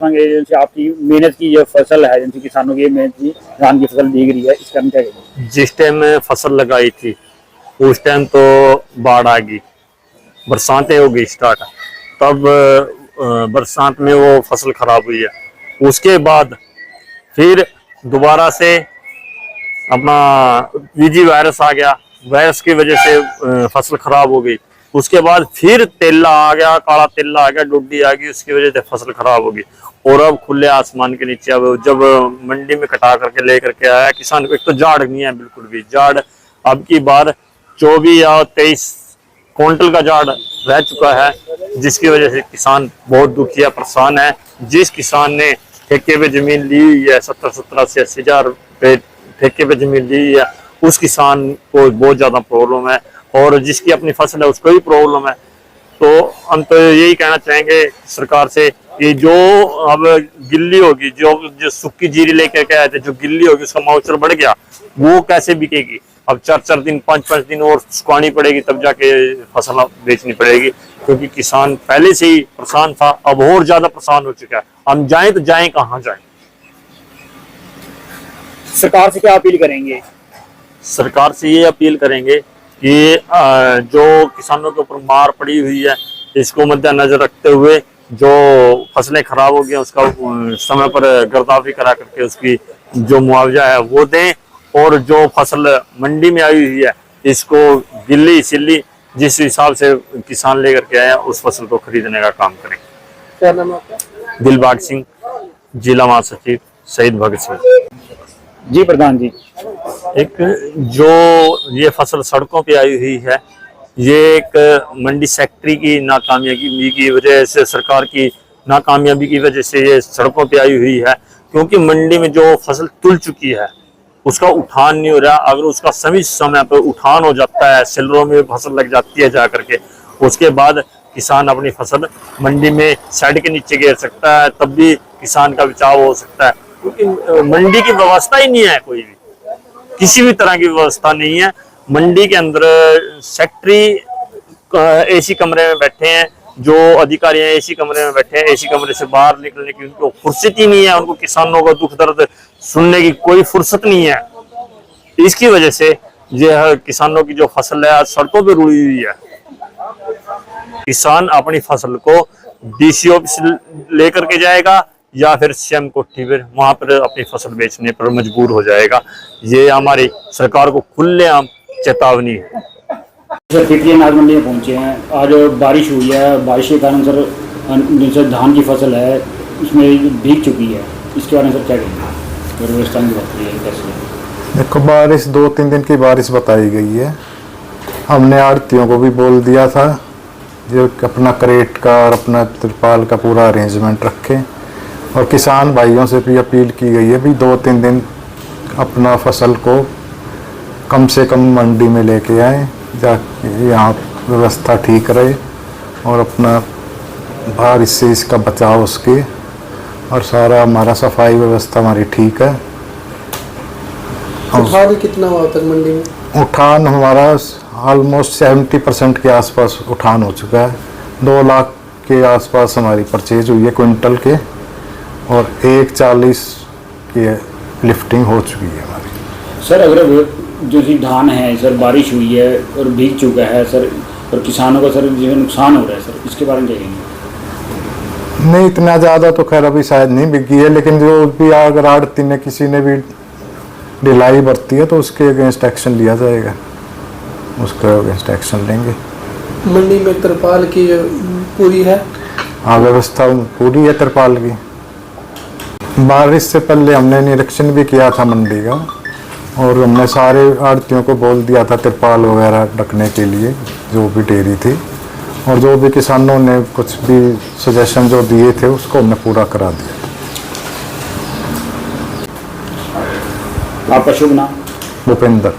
जैसे आपकी मेहनत की जो फसल है, जैसे किसानों की मेहनत की धान की फसल भीग रही है, इसका क्या कहेंगे? जिस टाइम में फसल लगाई थी उस टाइम तो बाढ़ आ गई, बरसातें हो गई स्टार्ट, तब बरसात में वो फसल खराब हुई है। उसके बाद फिर दोबारा से अपना बीजी वायरस आ गया, वायरस की वजह से फसल खराब हो गई। उसके बाद फिर तेला आ गया, काला तेला आ गया, डोडी आ गई, उसकी वजह से फसल खराब हो गई। और अब खुले आसमान के नीचे अब जब मंडी में कटा करके लेकर के आया किसान, एक तो जाड़ नहीं है बिल्कुल भी, जाड़ अब की बार 24 या 23 क्विंटल का जाड़ रह चुका है, जिसकी वजह से किसान बहुत दुखी है, परेशान है। जिस किसान ने ठेके पे जमीन ली हुई है, 70-70 से 80 हजार रुपये ठेके पे जमीन ली हुई है, उस किसान को बहुत ज्यादा प्रॉब्लम है, और जिसकी अपनी फसल है उसको भी प्रॉब्लम है। तो हम तो यही कहना चाहेंगे सरकार से कि जो अब गिल्ली होगी, जो सूखी जीरी लेकर के आए थे, जो गिल्ली होगी उसका माउचर बढ़ गया, वो कैसे बिकेगी? अब 4-4 दिन 5-5 दिन और सुखानी पड़ेगी, तब जाके फसल बेचनी पड़ेगी, क्योंकि किसान पहले से ही परेशान था, अब और ज्यादा परेशान हो चुका है। हम जाएं तो जाएं कहाँ जाएं? सरकार से क्या अपील करेंगे? सरकार से ये अपील करेंगे कि जो किसानों के ऊपर मार पड़ी हुई है, इसको मद्देनजर रखते हुए जो फसलें खराब हो गई उसका समय पर गिरदावरी करा करके उसकी जो मुआवजा है वो दें, और जो फसल मंडी में आई हुई है इसको गिल्ली सिल्ली जिस हिसाब से किसान लेकर के आए उस फसल को खरीदने का काम करें। क्या नाम है आपका? दिलबाग सिंह, जिला महासचिव, शहीद भगत सिंह। जी प्रधान जी, एक जो ये फसल सड़कों पे आई हुई है, ये एक मंडी सेक्रेटरी की नाकामयाबी की वजह से, सरकार की नाकामयाबी की वजह से ये सड़कों पे आई हुई है। क्योंकि मंडी में जो फसल तुल चुकी है उसका उठान नहीं हो रहा। अगर उसका सही समय पर उठान हो जाता है, सेलरों में फसल लग जाती है जा करके, उसके बाद किसान अपनी फसल मंडी में शेड के नीचे गिर सकता है, तब भी किसान का बचाव हो सकता है। क्योंकि मंडी की व्यवस्था ही नहीं है, कोई भी किसी भी तरह की व्यवस्था नहीं है। मंडी के अंदर सेक्रेटरी एसी कमरे में बैठे हैं, जो अधिकारी हैं एसी कमरे में बैठे हैं, एसी कमरे से बाहर निकलने की उनको फुर्सत ही नहीं है, उनको किसानों का दुख दर्द सुनने की कोई फुर्सत नहीं है। इसकी वजह से यह किसानों की जो फसल है आज सड़कों पर रुड़ी हुई है। किसान अपनी फसल को डीसी ऑफिस लेकर के जाएगा या फिर सीएम कोठी पर, वहां पर अपनी फसल बेचने पर मजबूर हो जाएगा। ये हमारी सरकार को खुलेआम चेतावनी है। सर फिर अनाज मंडी में पहुंचे हैं, आज बारिश हुई है, बारिश के कारण सर जैसे धान की फसल है उसमें भीग चुकी है, इसके बारे में सर क्या कहेंगे? व्यवस्था की बात है कैसे? देखो, बारिश 2-3 दिन की बारिश बताई गई है। हमने आड़तियों को भी बोल दिया था जो अपना क्रेट का और अपना तिरपाल का पूरा अरेंजमेंट रखें, और किसान भाइयों से भी अपील की गई है भी 2-3 दिन अपना फसल को कम से कम मंडी में लेके आएँ, जाके यहाँ व्यवस्था ठीक रहे और अपना बारिश से इसका बचाव उसके, और सारा हमारा सफाई व्यवस्था हमारी ठीक है। उठान कितना हुआ तक मंडी में? उठान हमारा ऑलमोस्ट 70% के आसपास उठान हो चुका है। 2 लाख के आसपास हमारी परचेज हुई है क्विंटल के, और 140 की लिफ्टिंग हो चुकी है हमारी। सर अगर जो धान है सर बारिश हुई है और भीग चुका है सर, और किसानों का सर जो नुकसान हो रहा है सर, इसके बारे में क्या कहेंगे? नहीं, इतना ज़्यादा तो खैर अभी शायद नहीं बिकी है, लेकिन जो भी अगर आड़ती ने किसी ने भी ढिलाई बरती है तो उसके अगेंस्ट एक्शन लिया जाएगा, उसके अगेंस्ट एक्शन लेंगे। मंडी में तिरपाल की पूरी है? हाँ, व्यवस्था पूरी है तिरपाल की। बारिश से पहले हमने निरीक्षण भी किया था मंडी का, और हमने सारे आड़तियों को बोल दिया था तिरपाल वगैरह रखने के लिए, जो भी डेयरी थी, और जो भी किसानों ने कुछ भी सजेशन जो दिए थे उसको हमने पूरा करा दिया। आपका शुभ नाम? भूपेंद्र।